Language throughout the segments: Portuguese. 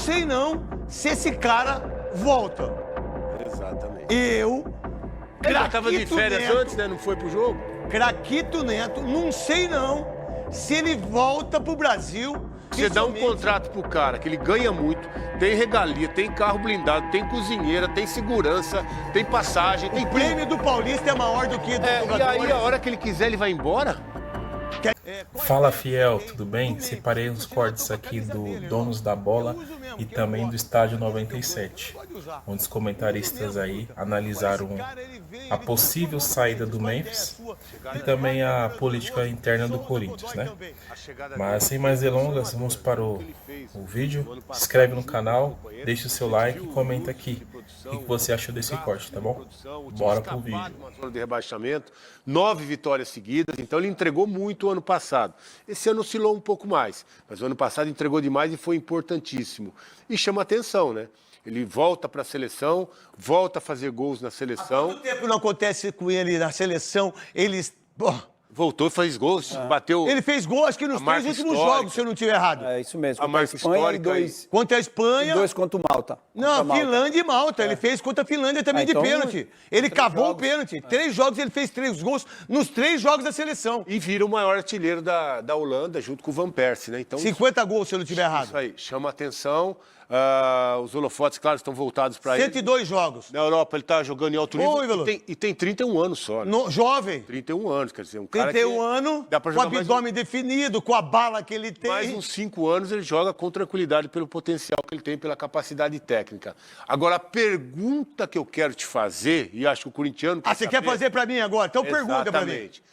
sei não se esse cara volta. Exatamente. Ele já estava de férias antes, né? Não foi pro jogo? Craquito Neto, não sei não se ele volta pro Brasil. Você dá um contrato pro cara que ele ganha muito, tem regalia, tem carro blindado, tem cozinheira, tem segurança, tem passagem, tem O prêmio do Paulista é maior do que do jogador. E aí, a hora que ele quiser, ele vai embora? Fala, fiel, tudo bem? Separei uns cortes aqui do Donos da Bola e também do Estádio 97, onde os comentaristas aí analisaram a possível saída do Memphis e também a política interna do Corinthians, né? Mas sem mais delongas, vamos para o vídeo. Se inscreve no canal, deixa o seu like e comenta aqui o que você achou desse corte, tá bom? Bora pro vídeo. De rebaixamento, 9 vitórias seguidas, então ele entregou muito o ano passado. Esse ano oscilou um pouco mais, mas o ano passado entregou demais e foi importantíssimo. E chama atenção, né? Ele volta para a seleção, volta a fazer gols na seleção. Há quanto tempo não acontece com ele na seleção? Voltou e fez gols, bateu. Ele fez gol, acho que nos 3 últimos jogos, se eu não estiver errado. É isso mesmo. A marca histórica Contra a Espanha. E 2 contra o Malta. Não, Malta. Finlândia e Malta. Ele fez contra a Finlândia também então, de pênalti. Ele cavou o pênalti. 3 jogos, ele fez 3 gols nos 3 jogos da seleção. E vira o maior artilheiro da Holanda, junto com o Van Persie, né? Então, 50 gols, se eu não estiver errado. Isso aí, chama atenção. Os holofotes, claro, estão voltados para ele. 102 jogos. Na Europa, ele está jogando em alto nível. Oi, Veloso. E tem 31 anos só. Né? Jovem. 31 anos, quer dizer, um cara 31 anos, dá pra com o jogar abdômen definido, com a bala que ele tem. mais uns 5 anos ele joga com tranquilidade pelo potencial que ele tem, pela capacidade técnica. Agora, a pergunta que eu quero te fazer, e acho que o corintiano... Você quer fazer pra mim agora? Então pergunta pra mim. Exatamente.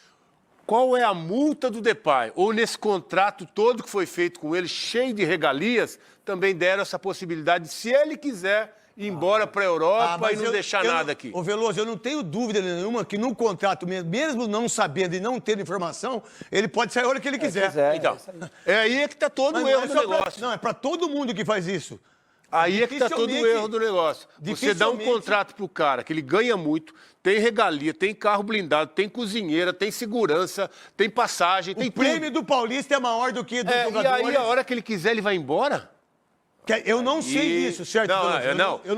Qual é a multa do Depay? Ou nesse contrato todo que foi feito com ele, cheio de regalias, também deram essa possibilidade, se ele quiser, ir embora para a Europa e não deixar nada aqui? Ô Veloso, eu não tenho dúvida nenhuma que no contrato, mesmo não sabendo e não tendo informação, ele pode sair a hora que ele quiser. Então, é aí que está todo o erro do negócio. Não, é pra todo mundo que faz isso. Aí é que está todo o erro do negócio. Você dá um contrato pro cara que ele ganha muito, tem regalia, tem carro blindado, tem cozinheira, tem segurança, tem passagem, tem tudo. O prêmio do Paulista é maior do que do jogador. E aí, a hora que ele quiser, ele vai embora? Eu não sei disso, certo?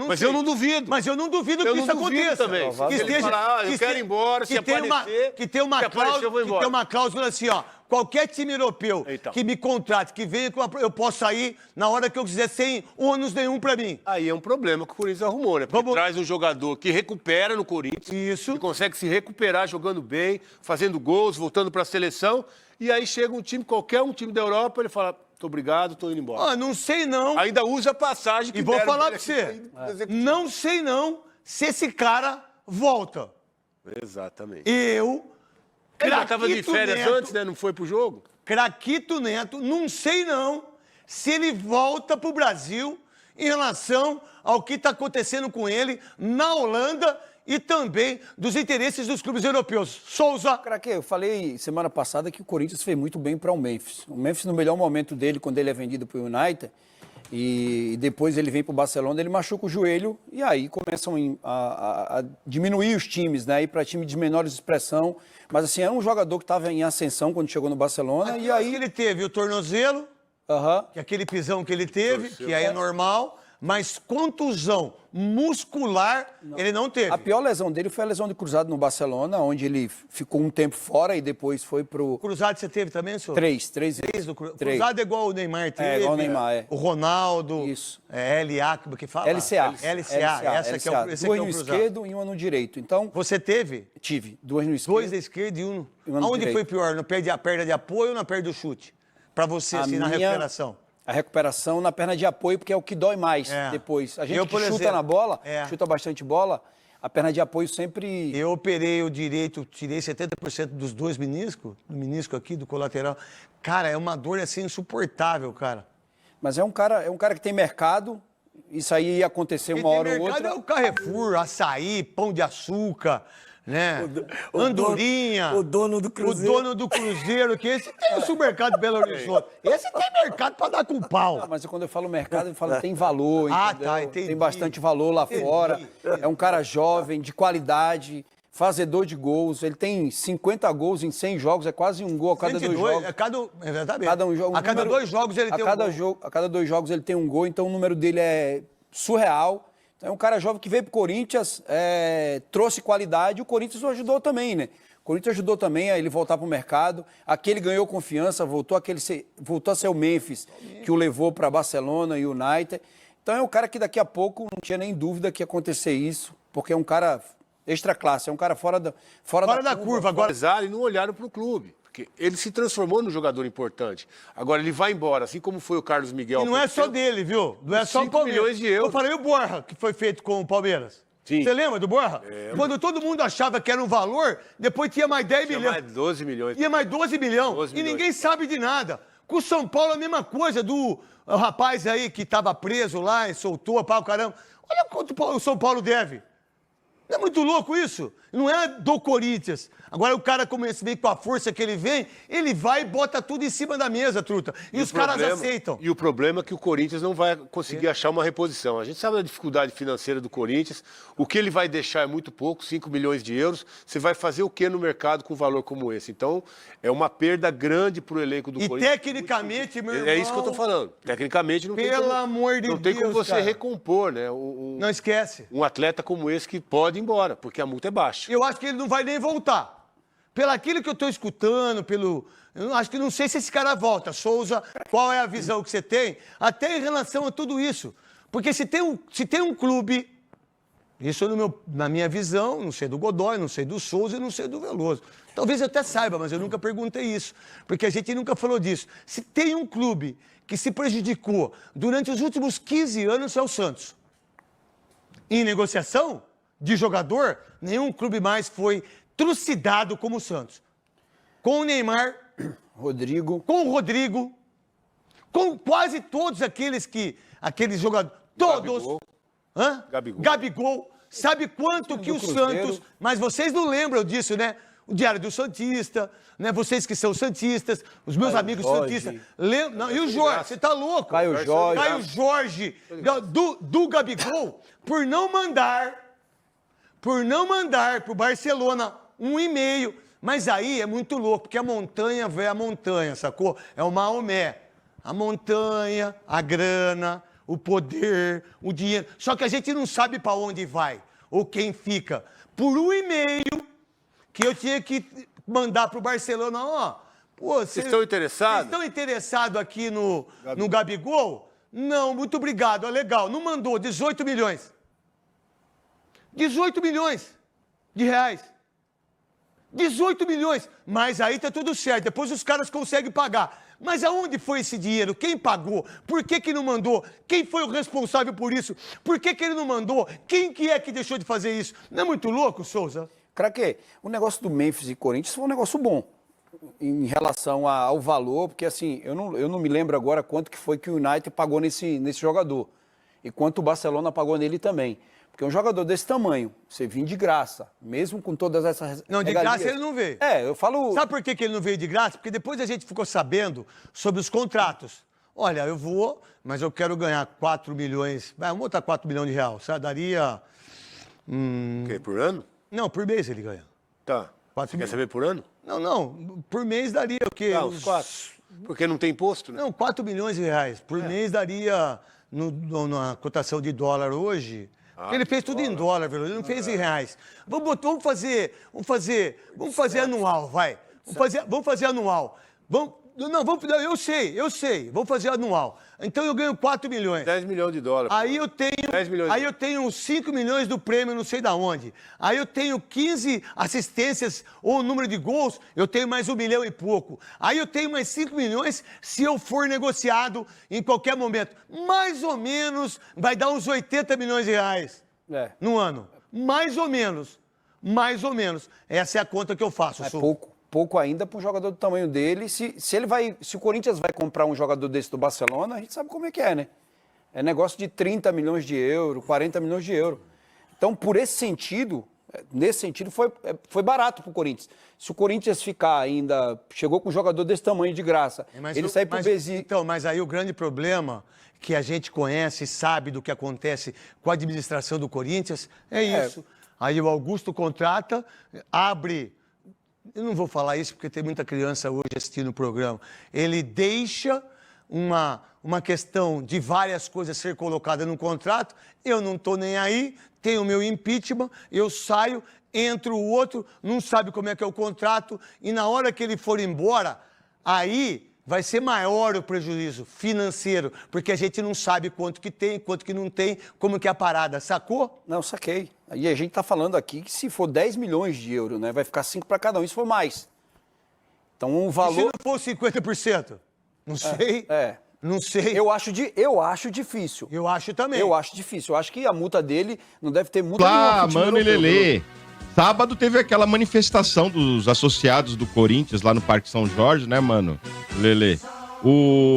Mas eu não duvido. Mas eu não duvido que isso aconteça. Também. Que esteja, falar, eu quero ir embora, se aparecer... Que tem uma cláusula assim, ó. Qualquer time europeu que me contrate, que venha, eu posso sair na hora que eu quiser, sem ônus nenhum pra mim. Aí é um problema que o Corinthians arrumou, né? Porque traz um jogador que recupera no Corinthians, que consegue se recuperar jogando bem, fazendo gols, voltando pra seleção, e aí chega um time, qualquer um time da Europa, ele fala, muito obrigado, tô indo embora. Não sei não. Ainda usa a passagem que E vou falar pra você, não sei não se esse cara volta. Exatamente. Ele já estava de férias antes, né? Não foi pro jogo? Craquito Neto, não sei não se ele volta pro Brasil em relação ao que está acontecendo com ele na Holanda e também dos interesses dos clubes europeus. Souza. Craque, eu falei semana passada que o Corinthians fez muito bem para o Memphis. O Memphis, no melhor momento dele, quando ele é vendido para o United, e depois ele vem para o Barcelona, ele machuca o joelho e aí começam a diminuir os times, né? Ir para times de menor expressão. Mas assim, era um jogador que estava em ascensão quando chegou no Barcelona. E aí ele teve o tornozelo, que é aquele pisão que ele teve, que aí é normal. Mas contusão muscular, ele não teve. A pior lesão dele foi a lesão de cruzado no Barcelona, onde ele ficou um tempo fora e depois foi pro... Cruzado você teve também, senhor? Três Cruzado é igual o Neymar teve. É, igual o Neymar, O Ronaldo. Isso. LA, como que fala? LCA. Esse duas no esquerdo e uma no direito. Então, você teve? Tive. 2 no esquerdo. 2 da esquerda e um no Aonde foi pior? Na perna de apoio ou na perna do chute? Pra você, assim, na recuperação. A recuperação na perna de apoio, porque é o que dói mais depois. A gente chuta na bola, chuta bastante bola, a perna de apoio sempre... Eu operei o direito, tirei 70% dos 2 meniscos, do menisco aqui, do colateral. Cara, é uma dor assim insuportável, cara. Mas é um cara que tem mercado, isso aí ia acontecer uma hora ou outra. É o Carrefour, açaí, pão de açúcar, né? Andorinha. O dono do Cruzeiro. O dono do Cruzeiro, que esse tem o supermercado de Belo Horizonte. Esse tem mercado pra dar com pau. Mas quando eu falo mercado, eu falo tem valor, entendeu? Entendi. Tem bastante valor lá fora. É um cara jovem, de qualidade, fazedor de gols, ele tem 50 gols em 100 jogos, é quase um gol a cada 2 jogos. Exatamente. Cada um jogo, a cada 2 jogos ele tem um gol. A cada 2 jogos ele tem um gol, então o número dele é surreal. Então é um cara jovem que veio pro Corinthians, trouxe qualidade, e o Corinthians o ajudou também, né? O Corinthians ajudou também a ele voltar pro mercado. Aqui ele ganhou confiança, voltou a ser o Memphis, que o levou para Barcelona e United. Então é um cara que daqui a pouco não tinha nem dúvida que ia acontecer isso, porque é um cara extra classe, é um cara fora da curva. Agora, e não olharam para o clube, porque ele se transformou num jogador importante. Agora ele vai embora, assim como foi o Carlos Miguel. E não é só dele, viu? Não é só o Palmeiras. 5 milhões de euros. Eu falei o Borja, que foi feito com o Palmeiras. Sim. Você lembra do Borja? Quando todo mundo achava que era um valor, depois tinha mais 10 milhões. Mais 12 milhões. Ia mais 12 milhões. E ninguém sabe de nada. Com o São Paulo a mesma coisa, do rapaz aí que estava preso lá e soltou, pau, caramba. Olha quanto o São Paulo deve. Não é muito louco isso? Não é do Corinthians. Agora o cara, como esse vem com a força que ele vem, ele vai e bota tudo em cima da mesa, truta. E os caras aceitam. E o problema é que o Corinthians não vai conseguir achar uma reposição. A gente sabe da dificuldade financeira do Corinthians. O que ele vai deixar é muito pouco, 5 milhões de euros. Você vai fazer o que no mercado com um valor como esse? Então, é uma perda grande para o elenco do Corinthians. E tecnicamente, meu irmão... É isso que eu estou falando. Tecnicamente, não tem como... Pelo amor de Deus, não tem como você cara. recompor, né? Não esquece. Um atleta como esse que pode ir embora, porque a multa é baixa. Eu acho que ele não vai nem voltar. Pelo aquilo que eu estou escutando, eu acho que não sei se esse cara volta. Qual é a visão que você tem? Até em relação a tudo isso. Porque se tem um clube, isso na minha visão, não sei do Godoy, não sei do Souza e não sei do Veloso. Talvez eu até saiba, mas eu nunca perguntei isso. Porque a gente nunca falou disso. Se tem um clube que se prejudicou durante os últimos 15 anos, é o Santos. Em negociação de jogador, nenhum clube mais foi trucidado como o Santos. Com o Neymar, com o Rodrigo, com quase todos aqueles jogadores, todos. Gabigol. Sabe quanto que o Santos... Mas vocês não lembram disso, né? O Diário do Santista, né? Vocês que são santistas, os meus amigos santistas. Não, e o Jorge, você tá louco? Caio Jorge, do Gabigol, por não mandar pro Barcelona um e-mail. Mas aí é muito louco, porque a montanha vê a montanha, sacou? É o Maomé. A montanha, a grana, o poder, o dinheiro. Só que a gente não sabe para onde vai ou quem fica. Por um e-mail que eu tinha que mandar pro Barcelona, vocês estão interessados? Vocês estão interessados aqui no Gabigol? Não, muito obrigado, legal. Não mandou, 18 milhões. 18 milhões de reais. 18 milhões. Mas aí tá tudo certo. Depois os caras conseguem pagar. Mas aonde foi esse dinheiro? Quem pagou? Por que não mandou? Quem foi o responsável por isso? Por que ele não mandou? Quem que é que deixou de fazer isso? Não é muito louco, Souza? Craque, o negócio do Memphis e Corinthians foi um negócio bom em relação ao valor, porque assim, eu não me lembro agora quanto que foi que o United pagou nesse jogador e quanto o Barcelona pagou nele também. Porque um jogador desse tamanho, você vir de graça, mesmo com todas essas Não, de regalias, graça ele não veio. Eu falo... Sabe por que ele não veio de graça? Porque depois a gente ficou sabendo sobre os contratos. Olha, eu vou, mas eu quero ganhar 4 milhões... vamos botar 4 milhões de reais, sabe? Daria... quê, por ano? Não, por mês ele ganha. Tá. Você quer saber por ano? Não, por mês daria o quê? Uns 4. Porque não tem imposto, né? Não, 4 milhões de reais. Por mês daria, na cotação de dólar hoje... Porque ele fez tudo em dólar, velho. Ele não fez em reais. Vamos fazer anual, vai. Vamos fazer anual. Eu sei. Vamos fazer anual. Então eu ganho 4 milhões. 10 milhões de dólares. Aí eu tenho, 10 milhões. Aí eu tenho 5 milhões do prêmio, não sei da onde. Aí eu tenho 15 assistências ou número de gols, eu tenho mais 1 milhão e pouco. Aí eu tenho mais 5 milhões se eu for negociado em qualquer momento. Mais ou menos vai dar uns 80 milhões de reais no ano. Mais ou menos. Essa é a conta que eu faço. Pouco ainda para um jogador do tamanho dele. Se o Corinthians vai comprar um jogador desse do Barcelona, a gente sabe como é que é, né? É negócio de 30 milhões de euros, 40 milhões de euros. Então, nesse sentido, foi barato para o Corinthians. Se o Corinthians ficar ainda, chegou com um jogador desse tamanho de graça, ele sai para o Besiktas. Então, mas aí o grande problema que a gente conhece e sabe do que acontece com a administração do Corinthians é isso. Aí o Augusto contrata, abre... Eu não vou falar isso porque tem muita criança hoje assistindo o programa. Ele deixa uma questão de várias coisas ser colocada no contrato, eu não estou nem aí, tenho o meu impeachment, eu saio, entra o outro, não sabe como é que é o contrato, e na hora que ele for embora, aí vai ser maior o prejuízo financeiro, porque a gente não sabe quanto que tem, quanto que não tem, como que é a parada, sacou? Não, saquei. E a gente está falando aqui que se for 10 milhões de euros, né, vai ficar 5 para cada um, e se for mais. Então o valor... E se não for 50%? Não sei. Não sei. Eu acho difícil. Eu acho também. Eu acho difícil. Eu acho que a multa dele não deve ter multa nenhuma. Mano e europeu. Lelê. Sábado teve aquela manifestação dos associados do Corinthians lá no Parque São Jorge, né, mano? Lelê.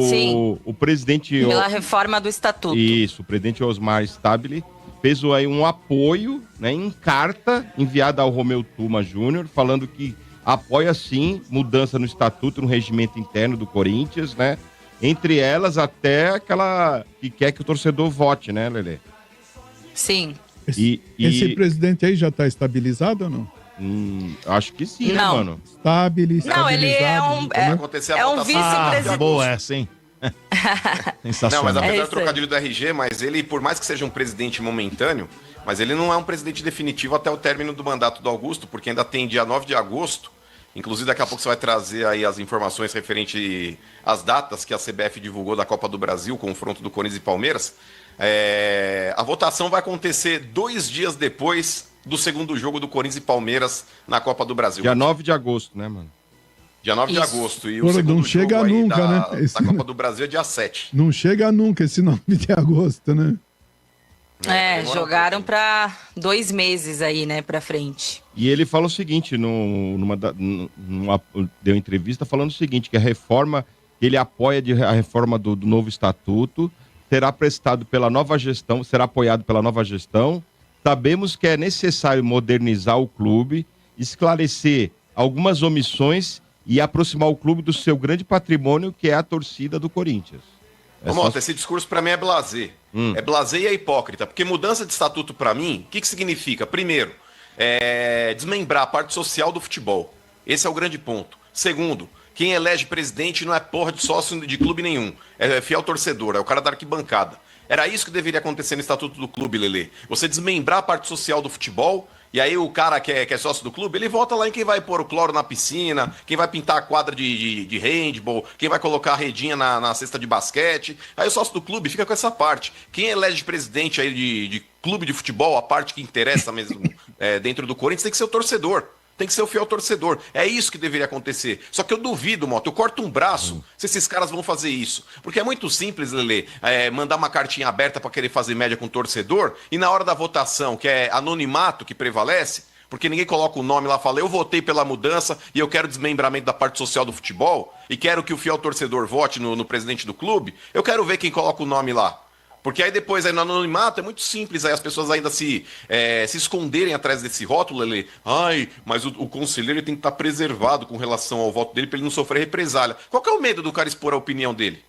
Sim. O presidente... Pela reforma do estatuto. Isso, o presidente Osmar Stabile fez aí um apoio, né, em carta enviada ao Romeu Tuma Júnior, falando que apoia, sim, mudança no estatuto, no regimento interno do Corinthians, né? Entre elas, até aquela que quer que o torcedor vote, né, Lelê? Sim. Esse presidente aí já está estabilizado ou não? Acho que sim, não. Né, mano? Não, ele é um vice-presidente. Boa essa, hein? Não, mas apesar do trocadilho do RG, mas ele, por mais que seja um presidente momentâneo, mas ele não é um presidente definitivo até o término do mandato do Augusto, porque ainda tem dia 9 de agosto, inclusive daqui a pouco você vai trazer aí as informações referente às datas que a CBF divulgou da Copa do Brasil, confronto do Corinthians e Palmeiras. A votação vai acontecer 2 dias depois do segundo jogo do Corinthians e Palmeiras na Copa do Brasil. Dia 9 de agosto, né, mano? Dia 9 de agosto. E o segundo não chega jogo aí nunca, da Copa né? do Brasil é dia 7. Não chega nunca esse 9 de agosto, né? Jogaram para 2 meses aí, né, pra frente. E ele fala o seguinte, deu entrevista falando o seguinte, que a reforma, ele apoia a reforma do novo estatuto, será prestado pela nova gestão, será apoiado pela nova gestão. Sabemos que é necessário modernizar o clube, esclarecer algumas omissões e aproximar o clube do seu grande patrimônio, que é a torcida do Corinthians. Mota, esse discurso pra mim é blasé. É blasé e é hipócrita, porque mudança de estatuto pra mim, o que significa? Primeiro, desmembrar a parte social do futebol. Esse é o grande ponto. Segundo, quem elege presidente não é porra de sócio de clube nenhum. É fiel torcedor, é o cara da arquibancada. Era isso que deveria acontecer no estatuto do clube, Lelê. Você desmembrar a parte social do futebol, e aí o cara que é sócio do clube, ele vota lá em quem vai pôr o cloro na piscina, quem vai pintar a quadra de handball, quem vai colocar a redinha na cesta de basquete. Aí o sócio do clube fica com essa parte. Quem elege presidente aí de clube de futebol, a parte que interessa mesmo dentro do Corinthians, tem que ser o torcedor. Tem que ser o fiel torcedor. É isso que deveria acontecer. Só que eu duvido, Mota, eu corto um braço se esses caras vão fazer isso. Porque é muito simples, Lelê, mandar uma cartinha aberta para querer fazer média com o torcedor e na hora da votação, que é anonimato que prevalece, porque ninguém coloca o nome lá e fala, eu votei pela mudança e eu quero desmembramento da parte social do futebol e quero que o fiel torcedor vote no presidente do clube, eu quero ver quem coloca o nome lá. Porque aí depois, aí no anonimato, é muito simples, aí as pessoas ainda se esconderem atrás desse rótulo, Lelê. Ai, mas o conselheiro tem que estar preservado com relação ao voto dele para ele não sofrer represália. Qual que é o medo do cara expor a opinião dele?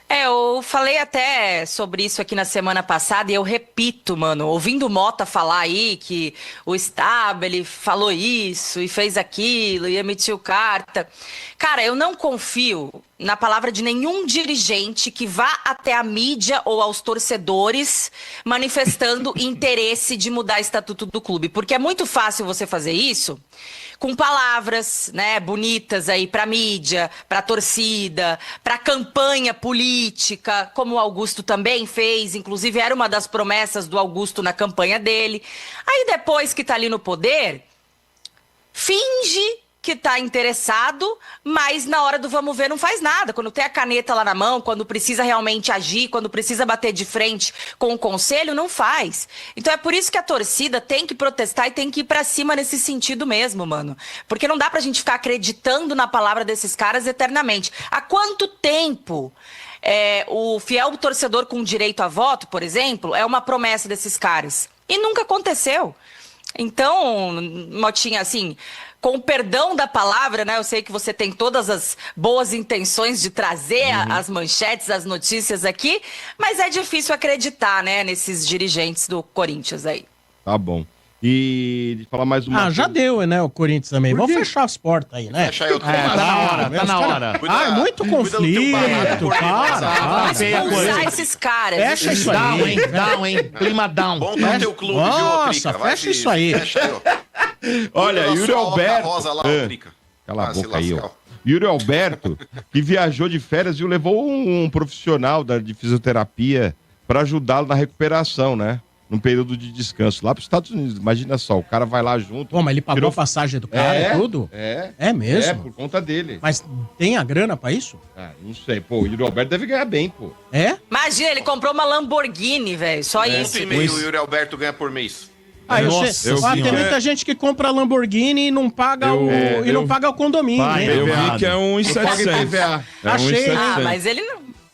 Eu falei até sobre isso aqui na semana passada e eu repito, mano, ouvindo o Mota falar aí que o Stabile falou isso e fez aquilo e emitiu carta. Cara, eu não confio na palavra de nenhum dirigente que vá até a mídia ou aos torcedores manifestando interesse de mudar o estatuto do clube, porque é muito fácil você fazer isso com palavras, né, bonitas aí para mídia, para torcida, para campanha política, como o Augusto também fez, inclusive era uma das promessas do Augusto na campanha dele. Aí depois que tá ali no poder, finge que tá interessado, mas na hora do vamos ver não faz nada. Quando tem a caneta lá na mão, quando precisa realmente agir, quando precisa bater de frente com o conselho, não faz. Então é por isso que a torcida tem que protestar e tem que ir pra cima nesse sentido mesmo, mano. Porque não dá pra gente ficar acreditando na palavra desses caras eternamente. Há quanto tempo o fiel torcedor com direito a voto, por exemplo, é uma promessa desses caras? E nunca aconteceu. Então, Motinha, assim, com o perdão da palavra, né? Eu sei que você tem todas as boas intenções de trazer as manchetes, as notícias aqui, mas é difícil acreditar, né, nesses dirigentes do Corinthians aí. Tá bom. E falar mais uma já deu, né, o Corinthians também. Vamos fechar as portas aí, né? Fecha aí, eu tô tá na hora. Muito conflito, para. Expulsar esses caras. Fecha isso aí. Down, hein? Clima down. Bom pro teu clube, viu, Nossa, Trica? fecha isso aí. Fecha aí, ó. Olha, Yuri Alberto. Rosa lá, ó, Trica. Cala a Ah, se boca aí, ó. lascar. Yuri Alberto, que viajou de férias e levou um profissional de fisioterapia para ajudá-lo na recuperação, né? Num período de descanso, lá para os Estados Unidos. Imagina só, o cara vai lá junto. Pô, mas ele pagou a passagem do cara e tudo? É mesmo? É, por conta dele. Mas tem a grana pra isso? Ah, não sei, pô, o Yuri Alberto deve ganhar bem, pô. É? Imagina, ele comprou uma Lamborghini, velho. Só isso. Quanto e meio o Yuri Alberto ganha por mês? Tem muita gente que compra Lamborghini e não paga paga o condomínio. Eu vi que é 1.700. Achei.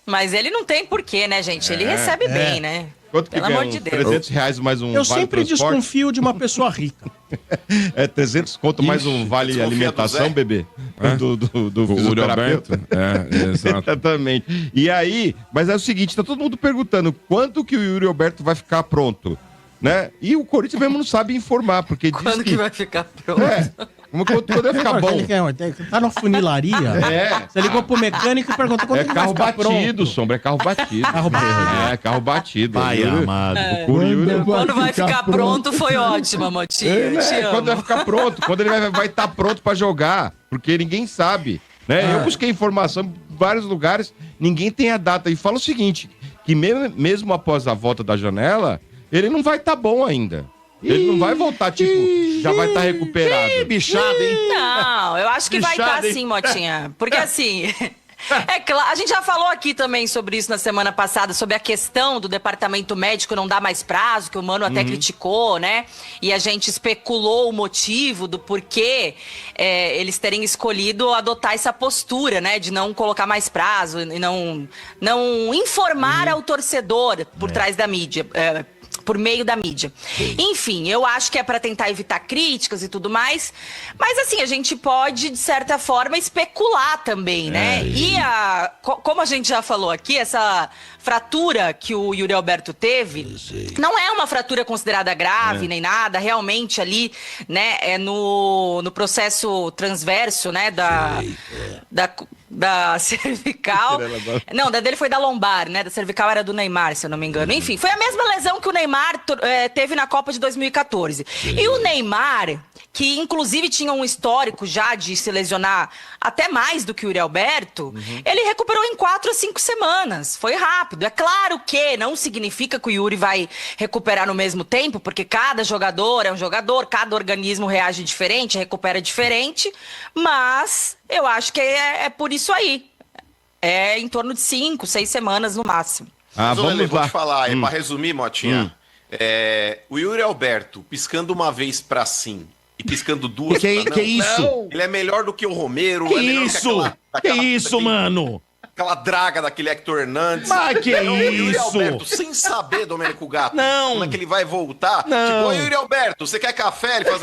Mas ele não tem porquê, né, gente? Ele recebe bem, né? Quanto que Pelo ganha? amor de Deus. R$300 mais um Eu vale sempre transporte? desconfio de uma pessoa rica. É 300 conto mais um vale desconfia do alimentação, Zé? bebê? Do O Yuri fisioterapeuta. Alberto. Exato. Exatamente. E aí, mas é o seguinte, tá todo mundo perguntando quanto que o Yuri Alberto vai ficar pronto, né? E o Corinthians mesmo não sabe informar, porque diz Quando que vai ficar pronto? Quando vai ficar bom? Tá na funilaria? Você ligou pro mecânico e perguntou quando É ele carro vai ficar batido, pronto. Sombra, é carro batido. Carro batido. Pai amado. Quando vai ficar pronto foi ótima, Motinha. Te amo. Quando vai ficar pronto, quando ele vai estar pronto pra jogar, porque ninguém sabe, né? Eu busquei informação em vários lugares, ninguém tem a data. E fala o seguinte, que mesmo após a volta da janela, ele não vai estar bom ainda. Ele não vai voltar, tipo, já vai estar recuperado. Bichado, hein? Não, eu acho que vai estar Bichada, hein? sim, Motinha. Porque assim, é claro, a gente já falou aqui também sobre isso na semana passada, sobre a questão do departamento médico não dar mais prazo, que o Mano até criticou, né? E a gente especulou o motivo do porquê eles terem escolhido adotar essa postura, né? De não colocar mais prazo e não informar ao torcedor por trás da mídia. Por meio da mídia. Enfim, eu acho que é para tentar evitar críticas e tudo mais, mas assim, a gente pode, de certa forma, especular também, né? E como a gente já falou aqui, essa fratura que o Yuri Alberto teve, não é uma fratura considerada grave nem nada, realmente ali, né, é no processo transverso, né, da cervical. Não, da dele foi da lombar, né? Da cervical era do Neymar, se eu não me engano. Enfim, foi a mesma lesão que o Neymar teve na Copa de 2014. E o Neymar, que inclusive tinha um histórico já de se lesionar até mais do que o Yuri Alberto, ele recuperou em 4 a 5 semanas. Foi rápido. É claro que não significa que o Yuri vai recuperar no mesmo tempo, porque cada jogador é um jogador, cada organismo reage diferente, recupera diferente, mas eu acho que é por isso aí. É em torno de 5, 6 semanas no máximo. Mas, Vamos Lelê, vou lá. te falar, pra resumir, Motinha, o Yuri Alberto piscando uma vez pra sim e piscando duas pra não. Que isso? Não. Ele é melhor do que o Romero. Que é melhor isso? Que isso, mano? Aquela draga daquele Hector Hernandes. Mas que O Yuri isso? Alberto, sem saber, Domênico Gato, Não. como é que ele vai voltar. Não. Tipo, ô Yuri Alberto, você quer café? Ele faz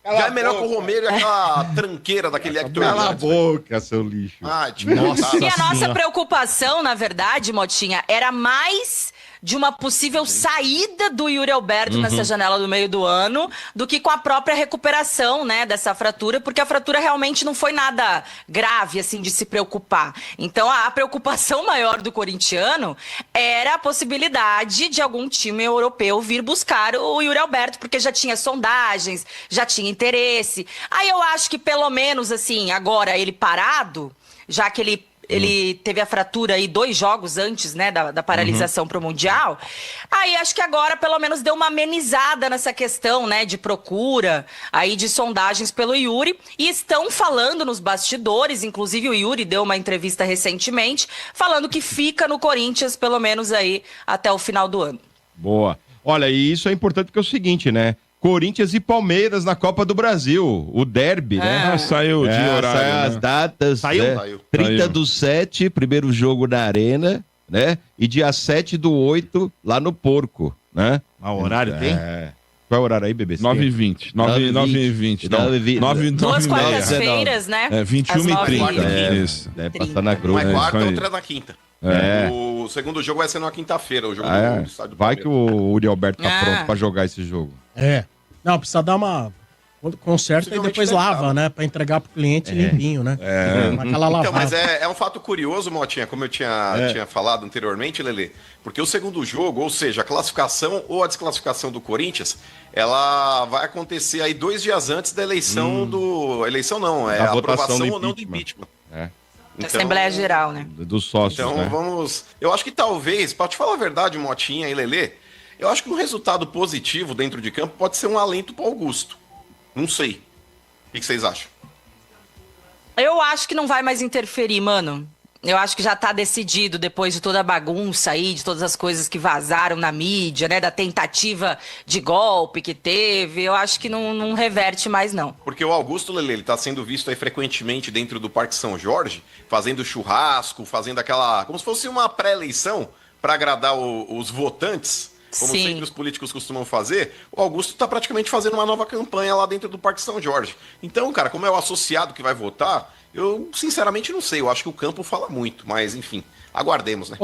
já é melhor que o Romero e aquela tranqueira daquele Hector Cala a Hernandes. boca, seu lixo. Ah, tipo, Nossa. E a nossa Senhora. preocupação, na verdade, Motinha, era mais de uma possível saída do Yuri Alberto nessa janela do meio do ano do que com a própria recuperação, né, dessa fratura, porque a fratura realmente não foi nada grave, assim, de se preocupar. Então, a preocupação maior do corintiano era a possibilidade de algum time europeu vir buscar o Yuri Alberto, porque já tinha sondagens, já tinha interesse. Aí eu acho que, pelo menos, assim, agora ele parado, já que ele teve a fratura aí 2 jogos antes, né, da paralisação pro Mundial. Aí acho que agora pelo menos deu uma amenizada nessa questão, né, de procura, aí de sondagens pelo Yuri. E estão falando nos bastidores, inclusive o Yuri deu uma entrevista recentemente, falando que fica no Corinthians pelo menos aí até o final do ano. Boa. Olha, e isso é importante porque é o seguinte, né? Corinthians e Palmeiras na Copa do Brasil, o derby, né? Saiu de horário. Saiu as né? datas, Saiu? né? Saiu. 30/7, primeiro jogo na Arena, né? E dia 7/8 lá no Porco, né? Ah, o horário tem? Qual é o horário aí, bebê? 9h20. 9h20. 9h20. 2 9h30. quartas-feiras, né? É, 21h30. É, Isso. Deve passar na uma Cruz. é isso quarta, aí. outra é na quinta. É. O segundo jogo vai ser na quinta-feira, o jogo do estádio do Vai Palmeiras. que o Uri Alberto tá Ah. pronto pra jogar esse jogo. Não, precisa dar uma... Conserta e depois lava, né? Pra entregar pro cliente limpinho, né? Aquela lavada. Então, mas é um fato curioso, Motinha, como eu tinha falado anteriormente, Lelê, porque o segundo jogo, ou seja, a classificação ou a desclassificação do Corinthians, ela vai acontecer aí 2 dias antes da eleição Eleição não, é a aprovação ou não do impeachment. Então, Assembleia Geral, né? Dos sócios, então, né? Eu acho que talvez, pra te falar a verdade, Motinha e Lelê, eu acho que um resultado positivo dentro de campo pode ser um alento pro Augusto. Não sei. O que vocês acham? Eu acho que não vai mais interferir, mano. Eu acho que já tá decidido depois de toda a bagunça aí, de todas as coisas que vazaram na mídia, né? Da tentativa de golpe que teve. Eu acho que não reverte mais, não. Porque o Augusto, Lelê, ele tá sendo visto aí frequentemente dentro do Parque São Jorge, fazendo churrasco, fazendo aquela... como se fosse uma pré-eleição para agradar os votantes. Como sempre os políticos costumam fazer, o Augusto está praticamente fazendo uma nova campanha lá dentro do Parque São Jorge. Então, cara, como é o associado que vai votar, eu sinceramente não sei. Eu acho que o campo fala muito, mas enfim, aguardemos, né?